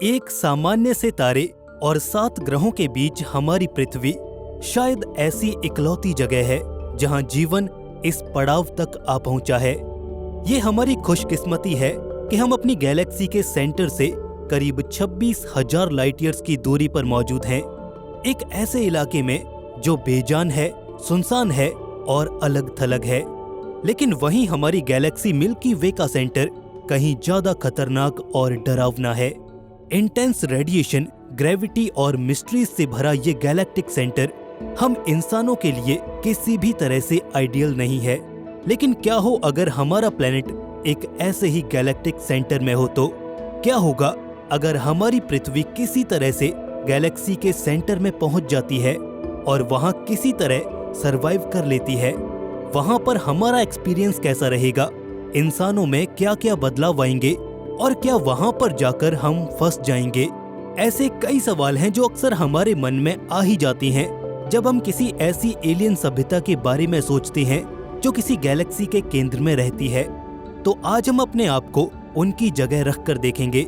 एक सामान्य से तारे और 7 ग्रहों के बीच हमारी पृथ्वी शायद ऐसी इकलौती जगह है जहां जीवन इस पड़ाव तक आ पहुंचा है। ये हमारी खुशकिस्मती है कि हम अपनी गैलेक्सी के सेंटर से करीब 26,000 लाइट ईयर्स की दूरी पर मौजूद हैं, एक ऐसे इलाके में जो बेजान है, सुनसान है और अलग थलग है। लेकिन वहीं हमारी गैलेक्सी मिल्की वे का सेंटर कहीं ज्यादा खतरनाक और डरावना है। इंटेंस रेडिएशन, ग्रेविटी और मिस्ट्रीज से भरा ये गैलेक्टिक सेंटर हम इंसानों के लिए किसी भी तरह से आइडियल नहीं है। लेकिन क्या हो अगर हमारा प्लेनेट एक ऐसे ही गैलेक्टिक सेंटर में हो तो? क्या होगा अगर हमारी पृथ्वी किसी तरह से गैलेक्सी के सेंटर में पहुंच जाती है और वहां किसी तरह सरवाइव कर लेती है? वहां पर हमारा एक्सपीरियंस कैसा रहेगा? इंसानों में क्या क्या बदलाव आएंगे और क्या वहां पर जाकर हम फंस जाएंगे? ऐसे कई सवाल हैं जो अक्सर हमारे मन में आ ही जाती हैं जब हम किसी ऐसी एलियन सभ्यता के बारे में सोचते हैं जो किसी गैलेक्सी के केंद्र में रहती है। तो आज हम अपने आप को उनकी जगह रख कर देखेंगे।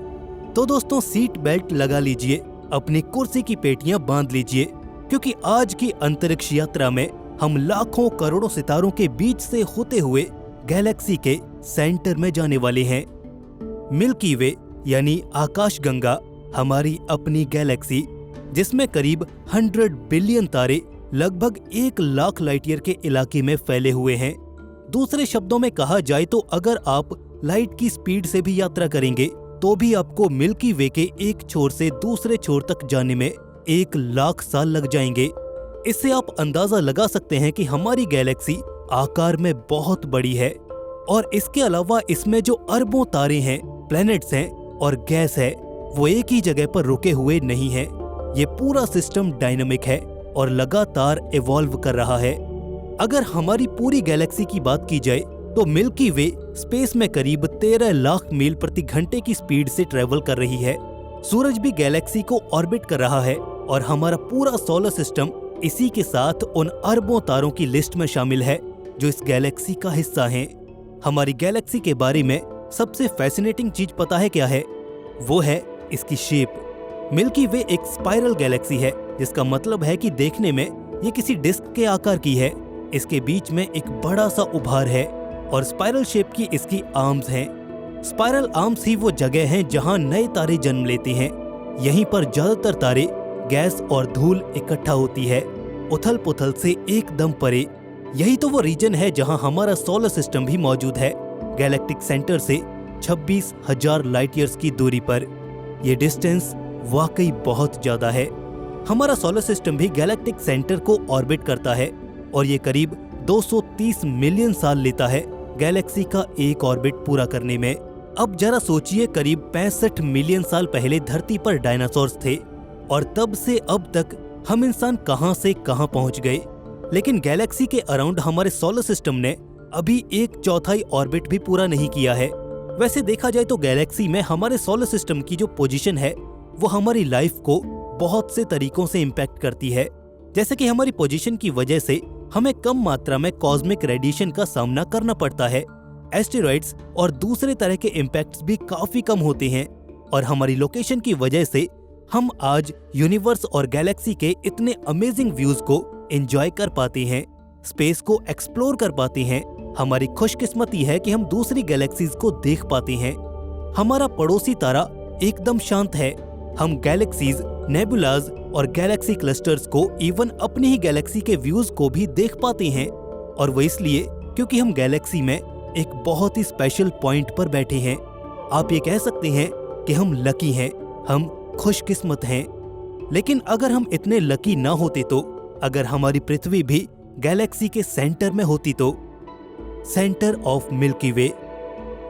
तो दोस्तों, सीट बेल्ट लगा लीजिए, अपनी कुर्सी की पेटियां बांध लीजिए, क्योंकि आज की अंतरिक्ष यात्रा में हम लाखों करोड़ों सितारों के बीच से होते हुए गैलेक्सी के सेंटर में जाने वाले हैं। मिल्की वे यानी आकाशगंगा हमारी अपनी गैलेक्सी, जिसमें करीब 100 बिलियन तारे लगभग 1 लाख लाइट ईयर के इलाके में फैले हुए हैं। दूसरे शब्दों में कहा जाए तो अगर आप लाइट की स्पीड से भी यात्रा करेंगे तो भी आपको मिल्की वे के एक छोर से दूसरे छोर तक जाने में 1 लाख साल लग जाएंगे। इससे आप अंदाजा लगा सकते हैं कि हमारी गैलेक्सी आकार में बहुत बड़ी है और इसके अलावा इसमें जो अरबों तारे हैं, प्लैनेट्स हैं और गैस है, वो एक ही जगह पर रुके हुए नहीं है। ये पूरा सिस्टम डायनामिक है और लगातार इवॉल्व कर रहा है। अगर हमारी पूरी गैलेक्सी की बात की जाए तो मिल्की वे स्पेस में करीब 13 लाख मील प्रति घंटे की स्पीड से ट्रेवल कर रही है। सूरज भी गैलेक्सी को ऑर्बिट कर रहा है और हमारा पूरा सोलर सिस्टम इसी के साथ उन अरबों तारों की लिस्ट में शामिल है जो इस गैलेक्सी का हिस्सा हैं। हमारी गैलेक्सी के बारे में सबसे फैसिनेटिंग चीज पता है क्या है? वो है इसकी शेप। मिल्की वे एक स्पाइरल गैलेक्सी है, जिसका मतलब है कि देखने में ये किसी डिस्क के आकार की है। इसके बीच में एक बड़ा सा उभार है और स्पाइरल शेप की इसकी आर्म्स हैं। स्पाइरल आर्म्स ही वो जगह हैं जहां नए तारे जन्म लेते हैं। यहीं पर ज्यादातर तारे, गैस और धूल इकट्ठा होती है, उथल पुथल से एकदम परे। यही तो वो रीजन है जहां हमारा सोलर सिस्टम भी मौजूद है, गैलेक्टिक सेंटर से 26,000 लाइट ईयर्स की दूरी पर। ये डिस्टेंस वाकई बहुत ज्यादा है। हमारा सोलर सिस्टम भी गैलेक्टिक सेंटर को ऑर्बिट करता है और ये करीब 230 मिलियन साल लेता है गैलेक्सी का एक ऑर्बिट पूरा करने में। अब जरा सोचिए, करीब 65 मिलियन साल पहले धरती पर डायनासोर्स थे और तब से अब तक हम इंसान कहां से कहां पहुंच गए। लेकिन गैलेक्सी के अराउंड हमारे सोलर सिस्टम ने अभी 1/4 ऑर्बिट भी पूरा नहीं किया है। वैसे देखा जाए तो गैलेक्सी में हमारे सोलर सिस्टम की जो पोजीशन है वो हमारी लाइफ को बहुत से तरीकों से इम्पैक्ट करती है। जैसे कि हमारी पोजीशन की वजह से हमें कम मात्रा में कॉस्मिक रेडिएशन का सामना करना पड़ता है। एस्टेरॉइड्स और दूसरे तरह के इम्पैक्ट्स भी काफी कम होते हैं और हमारी लोकेशन की वजह से हम आज यूनिवर्स और गैलेक्सी के इतने अमेजिंग व्यूज को एंजॉय कर पाते हैं, स्पेस को एक्सप्लोर कर पाते हैं। हमारी खुशकिस्मती है कि हम दूसरी गैलेक्सीज को देख पाते हैं। हमारा पड़ोसी तारा एकदम शांत है। हम गैलेक्सीज, नेबुलाज और गैलेक्सी क्लस्टर्स को इवन अपनी ही गैलेक्सी के व्यूज को भी देख पाते हैं, और वो इसलिए क्योंकि हम गैलेक्सी में एक बहुत ही स्पेशल पॉइंट पर बैठे हैं। आप ये कह सकते हैं कि हम लकी हैं, हम खुशकिस्मत हैं। लेकिन अगर हम इतने लकी ना होते तो, अगर हमारी पृथ्वी भी गैलेक्सी के सेंटर में होती तो? Centre of Milky Way.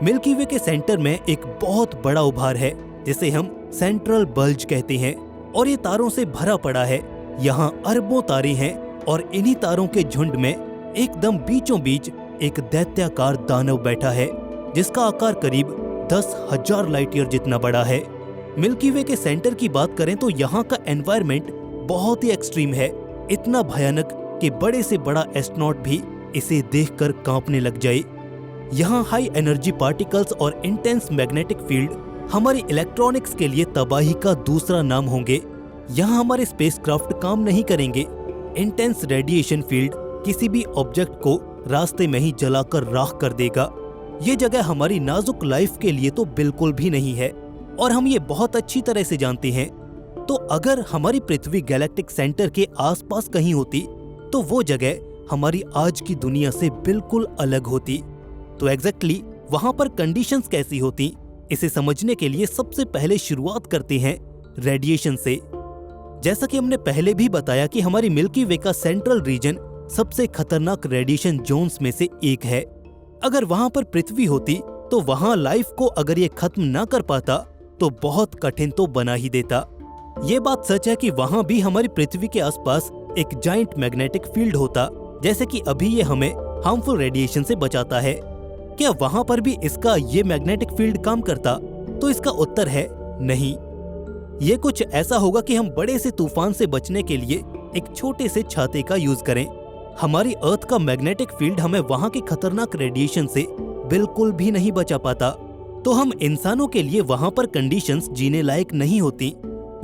Milky Way के सेंटर में एक बहुत बड़ा उभार है जिसे हम सेंट्रल बल्ज कहते हैं और ये तारों से भरा पड़ा है। यहाँ अरबों तारे हैं और इन्हीं तारों के झुंड में एकदम बीचों बीच एक दैत्याकार दानव बैठा है जिसका आकार करीब 10,000 लाइट ईयर जितना बड़ा है। मिल्की वे के सेंटर की बात करें तो यहाँ का एनवायरनमेंट बहुत ही एक्सट्रीम है, इतना भयानक कि बड़े से बड़ा एस्ट्रोनॉट भी इसे देखकर कांपने लग जाए। यहाँ हाई एनर्जी पार्टिकल्स और इंटेंस मैग्नेटिक फील्ड हमारी इलेक्ट्रॉनिक्स के लिए तबाही का दूसरा नाम होंगे। यहाँ हमारे स्पेसक्राफ्ट काम नहीं करेंगे। इंटेंस रेडिएशन फील्ड किसी भी ऑब्जेक्ट को रास्ते में ही जलाकर राख कर देगा। ये जगह हमारी नाजुक लाइफ के लिए तो बिल्कुल भी नहीं है और हम ये बहुत अच्छी तरह से जानते हैं। तो अगर हमारी पृथ्वी गैलेक्टिक सेंटर के आसपास कहीं होती तो वो जगह हमारी आज की दुनिया से बिल्कुल अलग होती। तो एग्जैक्टली वहां पर कंडीशंस कैसी होती, इसे समझने के लिए सबसे पहले शुरुआत करते हैं रेडिएशन से। जैसा कि हमने पहले भी बताया कि हमारी मिल्की वे का सेंट्रल रीजन सबसे खतरनाक रेडिएशन जोन्स में से एक है। अगर वहां पर पृथ्वी होती तो वहां लाइफ को अगर ये खत्म ना कर पाता तो बहुत कठिन तो बना ही देता। ये बात सच है कि वहां भी हमारी पृथ्वी के आसपास एक जाइंट मैग्नेटिक फील्ड होता, जैसे कि अभी ये हमें हार्मफुल रेडिएशन से बचाता है। क्या वहां पर भी इसका ये मैग्नेटिक फील्ड काम करता? तो इसका उत्तर है नहीं। ये कुछ ऐसा होगा कि हम बड़े से तूफान से बचने के लिए एक छोटे से छाते का यूज करें। हमारी अर्थ का मैग्नेटिक फील्ड हमें वहां के खतरनाक रेडिएशन से बिल्कुल भी नहीं बचा पाता। तो हम इंसानों के लिए वहां पर कंडीशंस जीने लायक नहीं होती,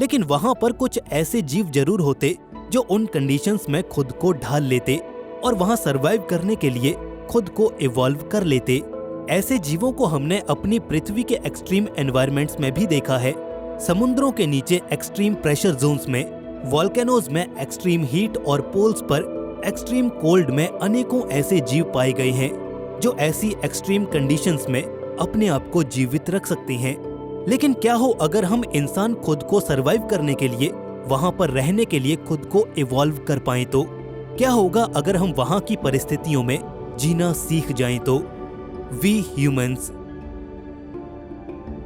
लेकिन वहां पर कुछ ऐसे जीव जरूर होते जो उन कंडीशंस में खुद को ढाल लेते और वहां सरवाइव करने के लिए खुद को इवॉल्व कर लेते। ऐसे जीवों को हमने अपनी पृथ्वी के एक्सट्रीम एनवायरनमेंट्स में भी देखा है। समुद्रों के नीचे एक्सट्रीम प्रेशर जोन्स में, वॉल्केनोज में एक्सट्रीम हीट और पोल्स पर एक्सट्रीम कोल्ड में अनेकों ऐसे जीव पाए गए हैं जो ऐसी एक्सट्रीम कंडीशंस में अपने आप को जीवित रख सकते हैं। लेकिन क्या हो अगर हम इंसान खुद को सरवाइव करने के लिए, वहां पर रहने के लिए खुद को इवॉल्व कर पाएं तो? क्या होगा अगर हम वहां की परिस्थितियों में जीना सीख जाएं तो? वी ह्यूमंस,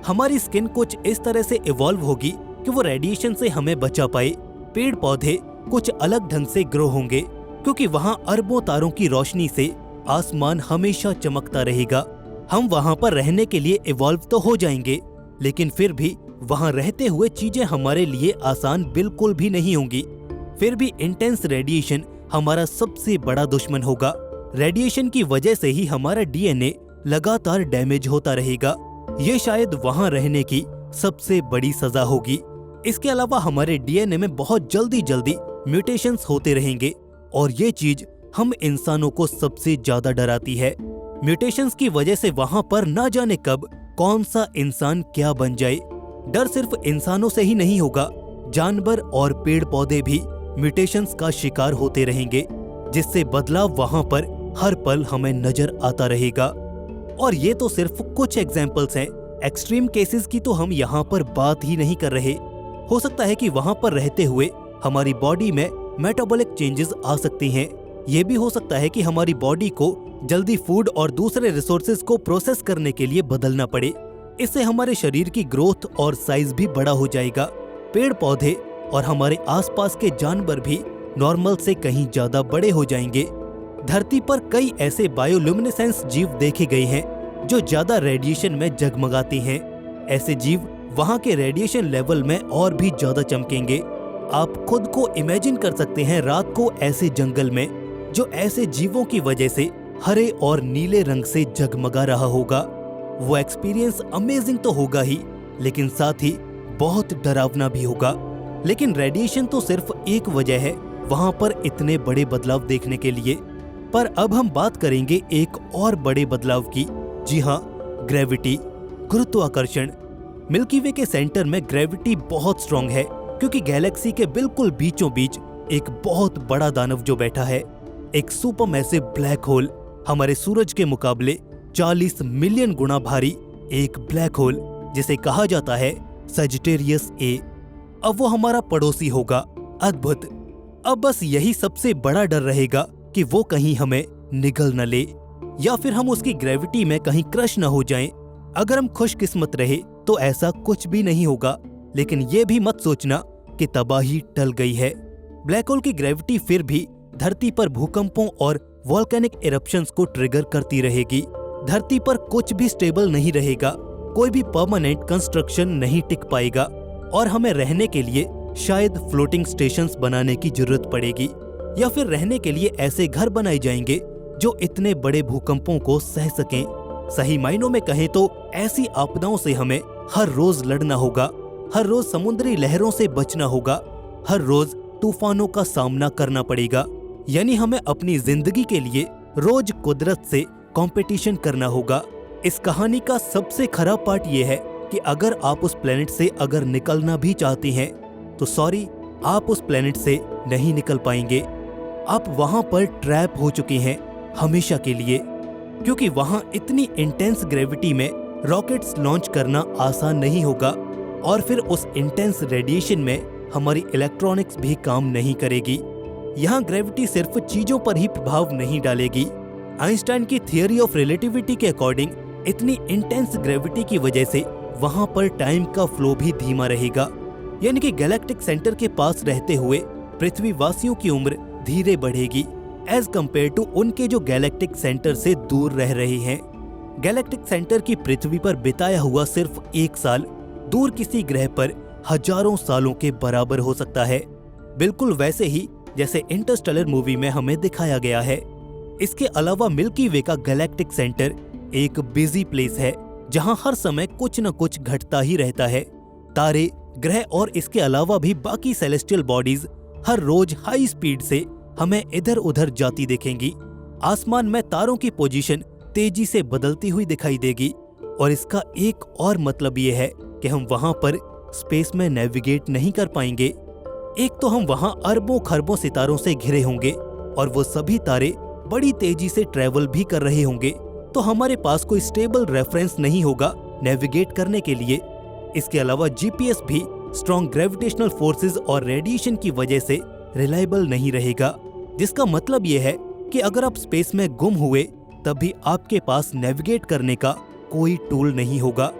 हमारी स्किन कुछ इस तरह से इवॉल्व होगी कि वो रेडिएशन से हमें बचा पाए। पेड़ पौधे कुछ अलग ढंग से ग्रो होंगे क्योंकि वहां अरबों तारों की रोशनी से आसमान हमेशा चमकता रहेगा। हम वहां पर रहने के लिए इवॉल्व तो हो जाएंगे, लेकिन फिर भी वहां रहते हुए चीजें हमारे लिए आसान बिल्कुल भी नहीं होंगी। फिर भी इंटेंस रेडिएशन हमारा सबसे बड़ा दुश्मन होगा। रेडिएशन की वजह से ही हमारा डीएनए लगातार डैमेज होता रहेगा। ये शायद वहां रहने की सबसे बड़ी सजा होगी। इसके अलावा हमारे डीएनए में बहुत जल्दी म्यूटेशंस होते रहेंगे और ये चीज हम इंसानों को सबसे ज्यादा डराती है। म्यूटेशंस की वजह से वहां पर ना जाने कब कौन सा इंसान क्या बन जाए। डर सिर्फ इंसानों से ही नहीं होगा, जानवर और पेड़ पौधे भी म्यूटेशंस का शिकार होते रहेंगे, जिससे बदलाव वहां पर हर पल हमें नजर आता रहेगा। और ये तो सिर्फ कुछ एग्जाम्पल्स हैं। एक्सट्रीम केसेस की तो हम यहाँ पर बात ही नहीं कर रहे। हो सकता है कि वहां पर रहते हुए हमारी बॉडी में मेटाबॉलिक चेंजेस आ सकते हैं। ये भी हो सकता है कि हमारी बॉडी को जल्दी फूड और दूसरे रिसोर्सेज को प्रोसेस करने के लिए बदलना पड़े। इससे हमारे शरीर की ग्रोथ और साइज भी बड़ा हो जाएगा। पेड़ पौधे और हमारे आसपास के जानवर भी नॉर्मल से कहीं ज्यादा बड़े हो जाएंगे। धरती पर कई ऐसे बायोल्यूमिनेसेंस जीव देखे गए हैं जो ज्यादा रेडिएशन में जगमगाते हैं। ऐसे जीव वहां के रेडिएशन लेवल में और भी ज्यादा चमकेंगे। आप खुद को इमेजिन कर सकते हैं रात को ऐसे जंगल में जो ऐसे जीवों की वजह से हरे और नीले रंग से जगमगा रहा होगा। वो एक्सपीरियंस अमेजिंग तो होगा ही, लेकिन साथ ही बहुत डरावना भी होगा। लेकिन रेडिएशन तो सिर्फ एक वजह है वहां पर इतने बड़े बदलाव देखने के लिए। पर अब हम बात करेंगे एक और बड़े बदलाव की। जी हाँ, ग्रेविटी, गुरुत्वाकर्षण। मिल्की वे के सेंटर में ग्रेविटी बहुत स्ट्रॉन्ग है क्योंकि गैलेक्सी के बिल्कुल बीचों बीच एक बहुत बड़ा दानव जो बैठा है, एक सुपरमैसिव ब्लैक होल, हमारे सूरज के मुकाबले 40 मिलियन गुना भारी एक ब्लैक होल जिसे कहा जाता है सजिटेरियस ए। अब वो हमारा पड़ोसी होगा। अद्भुत। अब बस यही सबसे बड़ा डर रहेगा कि वो कहीं हमें निगल न ले या फिर हम उसकी ग्रेविटी में कहीं क्रश न हो जाएं। अगर हम खुशकिस्मत रहे तो ऐसा कुछ भी नहीं होगा, लेकिन ये भी मत सोचना कि तबाही टल गई है। ब्लैक होल की ग्रेविटी फिर भी धरती पर भूकंपों और वोल्केनिक इरप्शंस को ट्रिगर करती रहेगी। धरती पर कुछ भी स्टेबल नहीं रहेगा, कोई भी परमानेंट कंस्ट्रक्शन नहीं टिक पाएगा और हमें रहने के लिए शायद फ्लोटिंग स्टेशंस बनाने की जरूरत पड़ेगी या फिर रहने के लिए ऐसे घर बनाए जाएंगे जो इतने बड़े भूकंपों को सह सकें। सही मायनों में कहें तो ऐसी आपदाओं से हमें हर रोज लड़ना होगा, हर रोज समुद्री लहरों से बचना होगा, हर रोज तूफानों का सामना करना पड़ेगा। यानी हमें अपनी जिंदगी के लिए रोज कुदरत से कंपटीशन करना होगा। इस कहानी का सबसे खराब पार्ट ये है कि अगर आप उस प्लेनेट से अगर निकलना भी चाहते हैं तो सॉरी, आप उस प्लेनेट से नहीं निकल पाएंगे। आप वहां पर ट्रैप हो चुके हैं हमेशा के लिए, क्योंकि वहां इतनी इंटेंस ग्रेविटी में रॉकेट्स लॉन्च करना आसान नहीं होगा और फिर उस इंटेंस रेडिएशन में हमारी इलेक्ट्रॉनिक्स भी काम नहीं करेगी। यहाँ ग्रेविटी सिर्फ चीजों पर ही प्रभाव नहीं डालेगी। आइंस्टाइन की थियरी ऑफ रिलेटिविटी के अकॉर्डिंग इतनी इंटेंस ग्रेविटी की वजह से वहां पर टाइम का फ्लो भी धीमा रहेगा। यानी कि गैलेक्टिक सेंटर के पास रहते हुए पृथ्वी वासियों की उम्र धीरे बढ़ेगी एज कम्पेयर टू उनके जो गैलेक्टिक सेंटर से दूर रह रहे हैं। गैलेक्टिक सेंटर की पृथ्वी पर बिताया हुआ सिर्फ 1 साल दूर किसी ग्रह पर हजारों सालों के बराबर हो सकता है, बिल्कुल वैसे ही जैसे इंटरस्टेलर मूवी में हमें दिखाया गया है। इसके अलावा मिल्की वे का गैलेक्टिक सेंटर एक बिजी प्लेस है जहां हर समय कुछ न कुछ घटता ही रहता है। तारे, ग्रह और इसके अलावा भी बाकी सेलेस्टियल बॉडीज हर रोज हाई स्पीड से हमें इधर उधर जाती दिखेंगी। आसमान में तारों की पोजीशन तेजी से बदलती हुई दिखाई देगी और इसका एक और मतलब ये है कि हम वहां पर स्पेस में नेविगेट नहीं कर पाएंगे। एक तो हम वहां अरबों खरबों सितारों से घिरे होंगे और वो सभी तारे बड़ी तेजी से ट्रेवल भी कर रहे होंगे, तो हमारे पास कोई स्टेबल रेफरेंस नहीं होगा नेविगेट करने के लिए। इसके अलावा जीपीएस भी स्ट्रॉन्ग ग्रेविटेशनल फोर्सेस और रेडिएशन की वजह से रिलायबल नहीं रहेगा, जिसका मतलब ये है कि अगर आप स्पेस में गुम हुए तब भी आपके पास नेविगेट करने का कोई टूल नहीं होगा।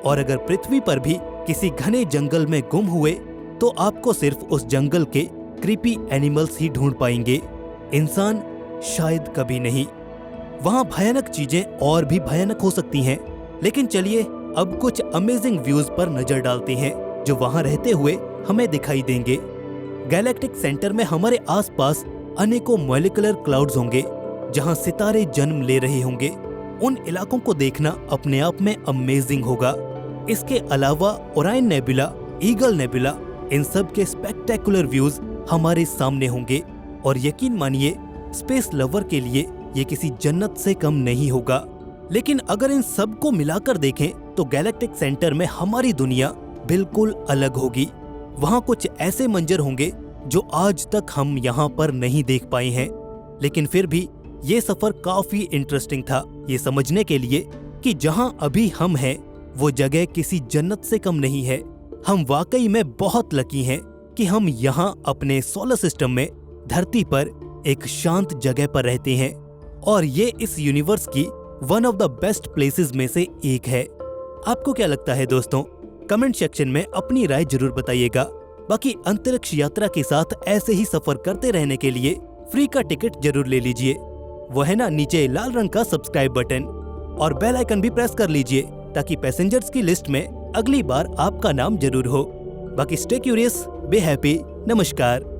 और अगर पृथ्वी पर भी किसी घने जंगल में गुम हुए तो आपको सिर्फ उस जंगल के क्रीपी एनिमल्स ही ढूंढ पाएंगे, इंसान शायद कभी नहीं। वहां भयानक चीजें और भी भयानक हो सकती हैं, लेकिन चलिए अब कुछ अमेजिंग व्यूज पर नजर डालते हैं जो वहां रहते हुए हमें दिखाई देंगे। गैलेक्टिक सेंटर में हमारे आसपास अनेकों मॉलिक्यूलर क्लाउड्स होंगे जहां सितारे जन्म ले रहे होंगे। उन इलाकों को देखना अपने आप में अमेजिंग होगा। इसके अलावा ओरायन नेबुला, ईगल नेबुला, इन सब के स्पेक्टेकुलर व्यूज हमारे सामने होंगे और यकीन मानिए स्पेस लवर के लिए ये किसी जन्नत से कम नहीं होगा। लेकिन अगर इन सब को मिलाकर देखें तो गैलेक्टिक सेंटर में हमारी दुनिया बिल्कुल अलग होगी। वहां कुछ ऐसे मंजर होंगे जो आज तक हम यहाँ पर नहीं देख पाए हैं, लेकिन फिर भी ये सफर काफी इंटरेस्टिंग था ये समझने के लिए कि जहां अभी हम हैं वो जगह किसी जन्नत से कम नहीं है। हम वाकई में बहुत लकी हैं कि हम यहाँ अपने सोलर सिस्टम में धरती पर एक शांत जगह पर रहते हैं और ये इस यूनिवर्स की one of the best places में से एक है। आपको क्या लगता है दोस्तों? कमेंट सेक्शन में अपनी राय जरूर बताइएगा। बाकी अंतरिक्ष यात्रा के साथ ऐसे ही सफर करते रहने के लिए फ्री का टिकट जरूर ले लीजिए। वो है ना नीचे लाल रंग का सब्सक्राइब बटन और बेल आइकन भी प्रेस कर लीजिए ताकि पैसेंजर्स की लिस्ट में अगली बार आपका नाम जरूर हो। बाकी स्टे क्यूरियस, बी हैप्पी, नमस्कार।